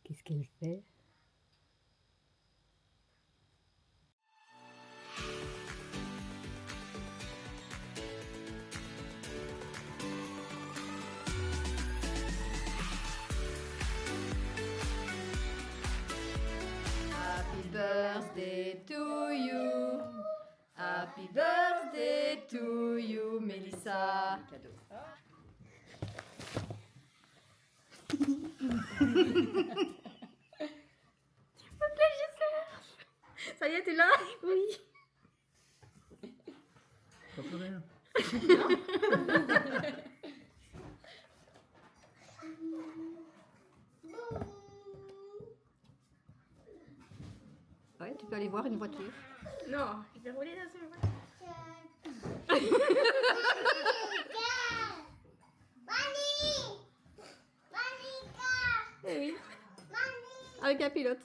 Qu'est-ce qu'elle fait? Happy birthday to you. Happy birthday to you, Mélissa. Cadeau. Ça y est, t'es là? Oui. Pas plus rien. Ouais, tu peux aller voir une voiture. Non, je vais rouler dans une voiture. Eh oui. Avec un pilote.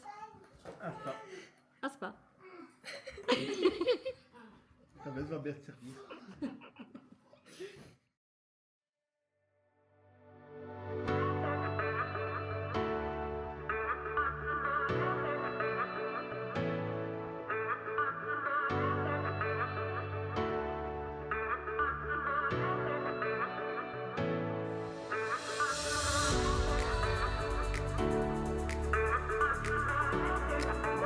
Ah, pas. Ah, c'est pas. Ça va bien te servir.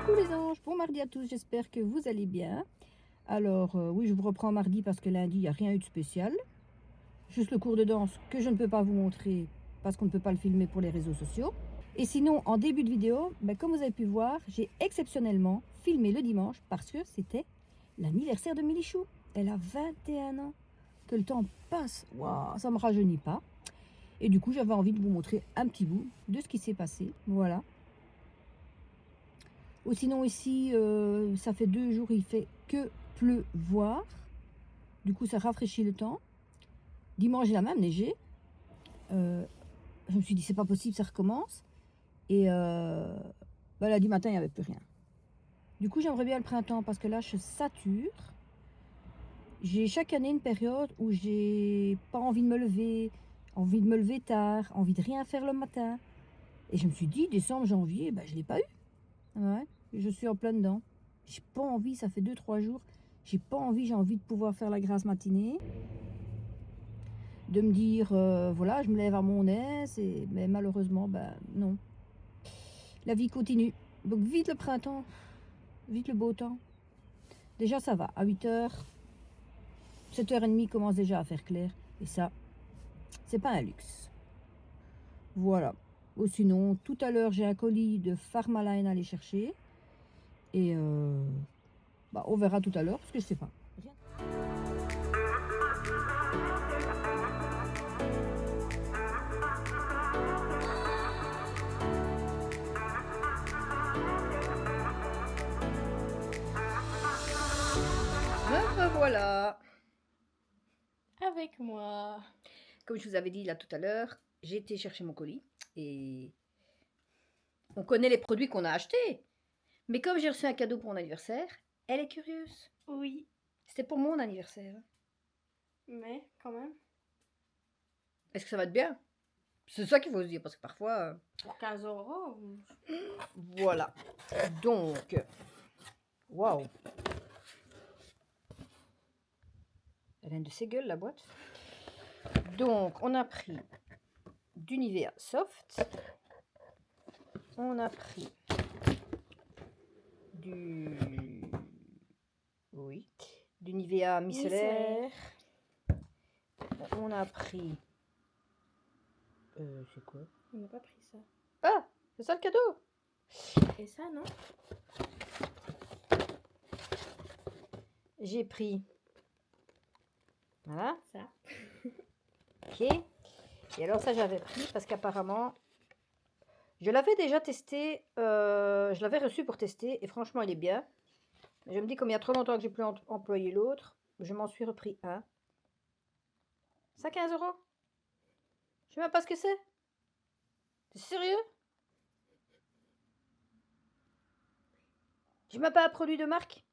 Coucou les anges, bon mardi à tous, j'espère que vous allez bien. Alors oui, je vous reprends mardi parce que lundi, il n'y a rien eu de spécial. Juste le cours de danse que je ne peux pas vous montrer parce qu'on ne peut pas le filmer pour les réseaux sociaux. Et sinon, en début de vidéo, comme vous avez pu voir, j'ai exceptionnellement filmé le dimanche parce que c'était l'anniversaire de Milichou. Elle a 21 ans. Que le temps passe, waouh, ça ne me rajeunit pas. Et du coup, j'avais envie de vous montrer un petit bout de ce qui s'est passé. Voilà. Ou sinon ici, ça fait 2 jours, il fait que pleuvoir. Du coup, ça rafraîchit le temps. Dimanche, il a même neigé. Je me suis dit, c'est pas possible, ça recommence. Et lundi matin, il n'y avait plus rien. Du coup, j'aimerais bien le printemps parce que là, je sature. J'ai chaque année une période où j'ai pas envie de me lever tard, envie de rien faire le matin. Et je me suis dit, décembre, janvier, je ne l'ai pas eu. Ouais, je suis en plein dedans. J'ai pas envie, ça fait 2-3 jours. J'ai envie de pouvoir faire la grasse matinée. De me dire, voilà, je me lève à mon aise. Mais malheureusement, non. La vie continue. Donc vite le printemps, vite le beau temps. Déjà, ça va. À 8h, 7h30 commence déjà à faire clair. Et ça, c'est pas un luxe. Voilà. Ou sinon, tout à l'heure, j'ai un colis de Pharmaline à aller chercher. Et on verra tout à l'heure parce que je sais pas. Me revoilà. Avec moi. Comme je vous avais dit là tout à l'heure, j'ai été chercher mon colis et on connaît les produits qu'on a achetés. Mais comme j'ai reçu un cadeau pour mon anniversaire, elle est curieuse. Oui, C'était pour mon anniversaire. mais quand même. Est-ce que ça va être bien? C'est ça qu'il faut se dire parce que parfois... Pour 15 €. Voilà. Donc... Waouh. Elle a une de ses gueules la boîte. Donc on a pris du Nivea Soft. On a pris du... Oui. Du Nivea micellaire. On a pris... c'est quoi? On n'a pas pris ça. Ah, c'est ça le cadeau. Et ça, non? J'ai pris... Voilà. Ça. Ok. Et alors ça j'avais pris parce qu'apparemment... Je l'avais déjà testé. Je l'avais reçu pour tester. Et franchement il est bien. Mais je me dis comme il y a trop longtemps que j'ai plus employé l'autre. Je m'en suis repris un. Ça 15 €. Je sais même pas ce que c'est. T'es sérieux? J'ai même pas un produit de marque.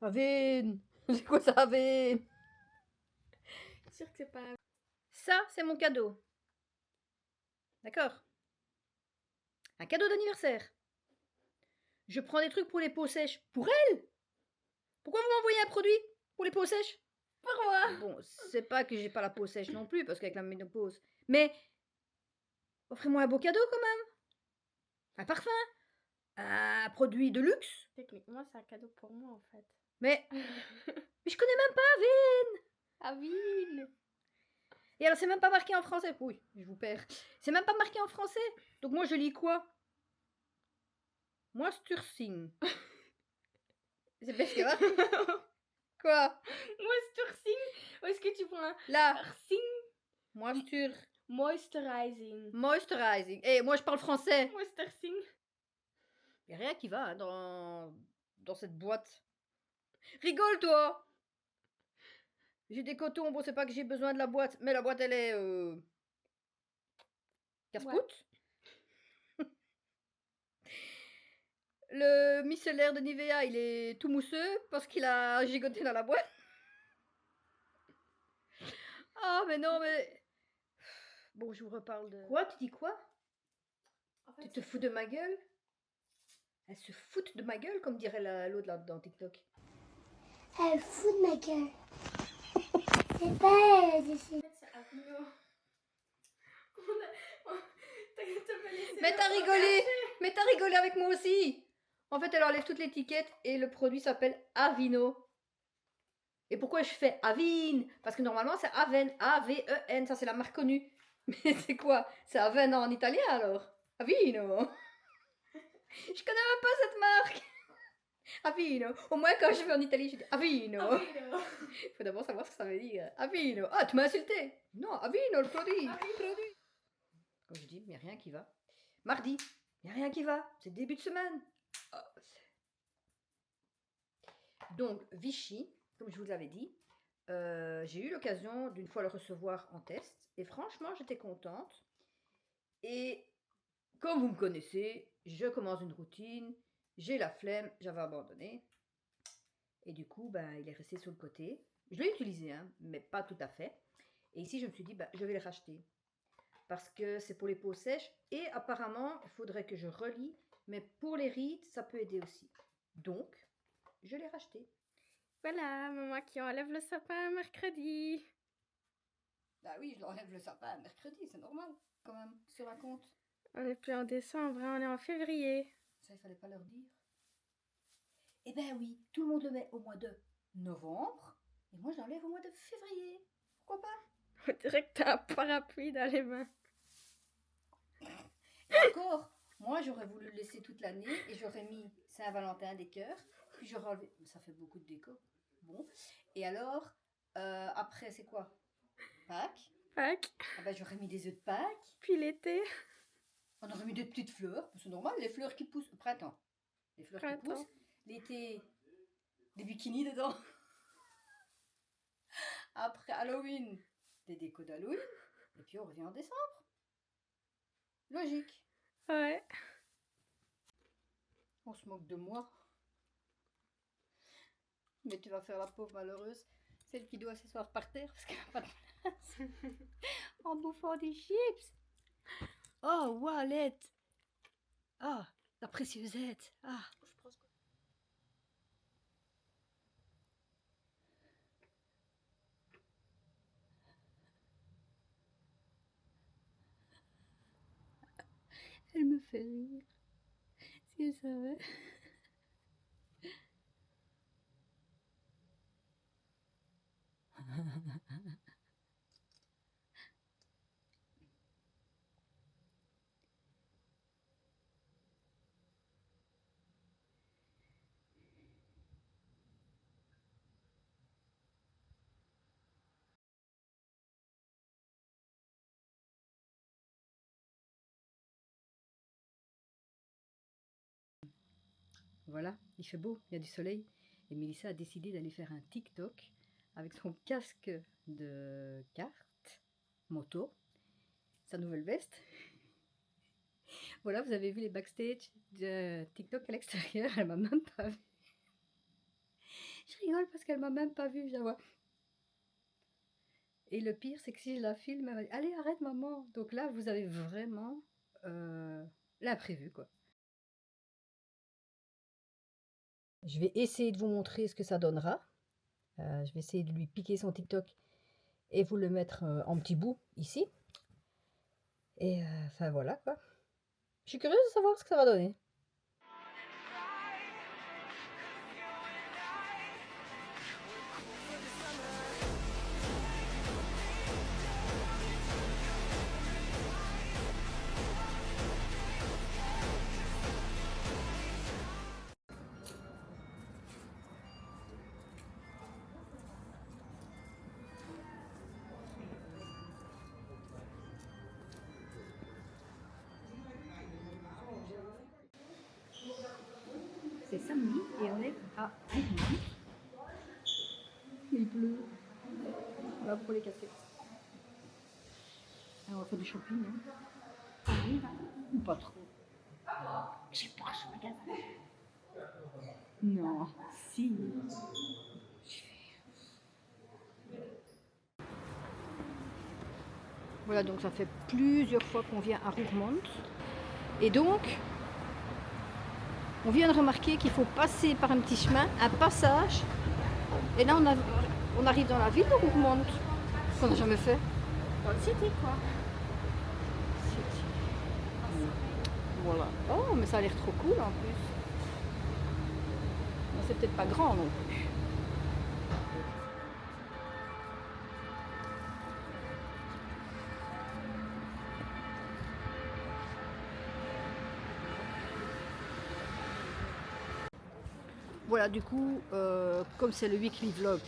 Avène. C'est quoi ça, Avène? Sûr que c'est pas... Ça, c'est mon cadeau. D'accord? Un cadeau d'anniversaire. Je prends des trucs pour les peaux sèches. Pour elle? Pourquoi vous m'envoyez un produit pour les peaux sèches? Pour moi. Bon, c'est pas que j'ai pas la peau sèche non plus, parce qu'avec la ménopause. Mais offrez-moi un beau cadeau quand même. Un parfum. Un produit de luxe. Techniquement, c'est un cadeau pour moi en fait. Mais je connais même pas Avine. Avine. Et alors, c'est même pas marqué en français. Oui, je vous perds. C'est même pas marqué en français. Donc moi, je lis quoi? Moi, Stursing. C'est parce que quoi? Moisturising. Où est-ce que tu prends Là, Moisturising. Moisturizing. moisturizing. Eh, moi, je parle français. Moisturising. Y a rien qui va hein, dans cette boîte. Rigole, toi! J'ai des cotons. Bon, c'est pas que j'ai besoin de la boîte, mais la boîte, elle est casse-croûte. Le micellaire de Nivea, il est tout mousseux parce qu'il a gigoté dans la boîte. Ah, mais non, mais... Bon, je vous reparle de... Quoi? Tu dis quoi? En fait, Tu te fous de ma gueule? Elle se fout de ma gueule, comme dirait l'autre là dans TikTok. Elle fout de ma gueule. C'est pas elle, ici. c'est Avino. Mais t'as rigolé! Mais t'as rigolé avec moi aussi! En fait, elle enlève toute l'étiquette et le produit s'appelle Avino. Et pourquoi je fais Avine? Parce que normalement, c'est Aven. A-V-E-N. Ça, c'est la marque connue. Mais c'est quoi? C'est Aven en italien alors? Avino! Je connais même pas cette marque! Avino! Au moins, quand je vais en Italie, je dis Avino! Avino. Il faut d'abord savoir ce que ça veut dire. Avino! Ah, tu m'as insulté! Non, Avino, le produit! Comme je dis, il n'y a rien qui va. Mardi, il n'y a rien qui va. C'est début de semaine. Ah. Donc, Vichy, comme je vous l'avais dit, j'ai eu l'occasion d'une fois le recevoir en test. Et franchement, j'étais contente. Et comme vous me connaissez, je commence une routine. J'ai la flemme, j'avais abandonné. Et du coup, ben, il est resté sur le côté. Je l'ai utilisé, hein, mais pas tout à fait. Et ici, je me suis dit, ben, je vais le racheter. Parce que c'est pour les peaux sèches. Et apparemment, il faudrait que je relis. Mais pour les rides, ça peut aider aussi. Donc, je l'ai racheté. Voilà, maman qui enlève le sapin mercredi. Bah oui, je l'enlève le sapin mercredi, c'est normal, quand même, sur un compte. On n'est plus en décembre, hein, on est en février. Ça, il fallait pas leur dire. Eh ben oui, tout le monde le met au mois de novembre. Et moi, je l'enlève au mois de février. Pourquoi pas? On dirait que t'as un parapluie dans les mains. Et encore, moi, j'aurais voulu le laisser toute l'année et j'aurais mis Saint-Valentin des cœurs. Puis j'aurais enlevé... Ça fait beaucoup de déco. Bon. Et alors, après, c'est quoi? Pâques. Pâques, Ah ben, j'aurais mis des œufs de Pâques. puis l'été. On aurait mis des petites fleurs. C'est normal, les fleurs qui poussent au printemps. Les fleurs qui Printemps. poussent. L'été, des bikinis dedans. Après Halloween, des décos d'Halloween. Et puis on revient en décembre. Logique. Ouais. On se moque de moi. Mais tu vas faire la pauvre malheureuse. Celle qui doit s'asseoir par terre parce qu'elle n'a pas de place. En bouffant des chips. Oh, Wallet. Ah, la préciosette. Ah. Je pense que... Elle me fait rire. Si elle savait. Voilà, il fait beau, il y a du soleil. Et Mélissa a décidé d'aller faire un TikTok avec son casque de kart moto, sa nouvelle veste. Voilà, vous avez vu les backstage de TikTok à l'extérieur, elle m'a même pas vue. Je rigole parce qu'elle m'a même pas vue, j'avoue. Et le pire, c'est que si je la filme, elle va dire « Allez, arrête maman !» Donc là, vous avez vraiment la l'imprévu, quoi. Je vais essayer de vous montrer ce que ça donnera. Je vais essayer de lui piquer son TikTok et vous le mettre en petits bouts ici. Et enfin voilà quoi. Je suis curieuse de savoir ce que ça va donner. C'est samedi et on est à Rourmont. Il pleut. Voilà pour les casquettes. Alors on va faire du shopping. Hein. Ou pas trop. J'ai pas ce magasin. Non, si. Voilà, donc ça fait plusieurs fois qu'on vient à Rourmont. Et donc, on vient de remarquer qu'il faut passer par un petit chemin, un passage. Et là, on arrive dans la ville de Rourmont, ce qu'on n'a jamais fait. Dans le city, quoi. Voilà. Oh, mais ça a l'air trop cool en plus. Mais c'est peut-être pas grand non plus. Voilà, du coup, comme c'est le weekly vlog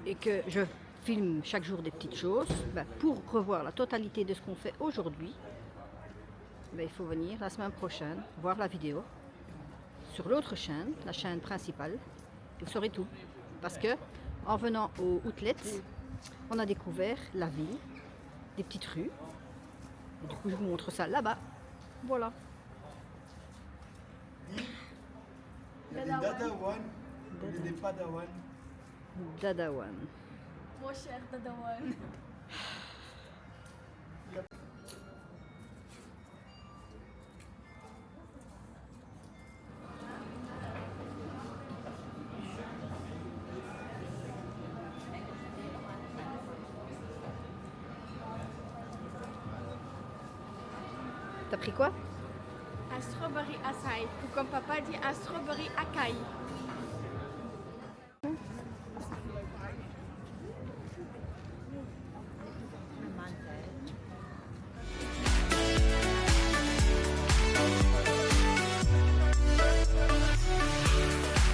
et que je filme chaque jour des petites choses, ben, pour revoir la totalité de ce qu'on fait aujourd'hui, ben, il faut venir la semaine prochaine voir la vidéo sur l'autre chaîne, la chaîne principale. Vous saurez tout. Parce que en venant au Outlet, on a découvert la ville, des petites rues. Et du coup, je vous montre ça là-bas. Voilà. Il y a des Dadawan, il y a des Padawan. Dadawan. Mon cher Dadawan. T'as pris quoi? Un strawberry acai. Ou comme papa dit, un strawberry acai.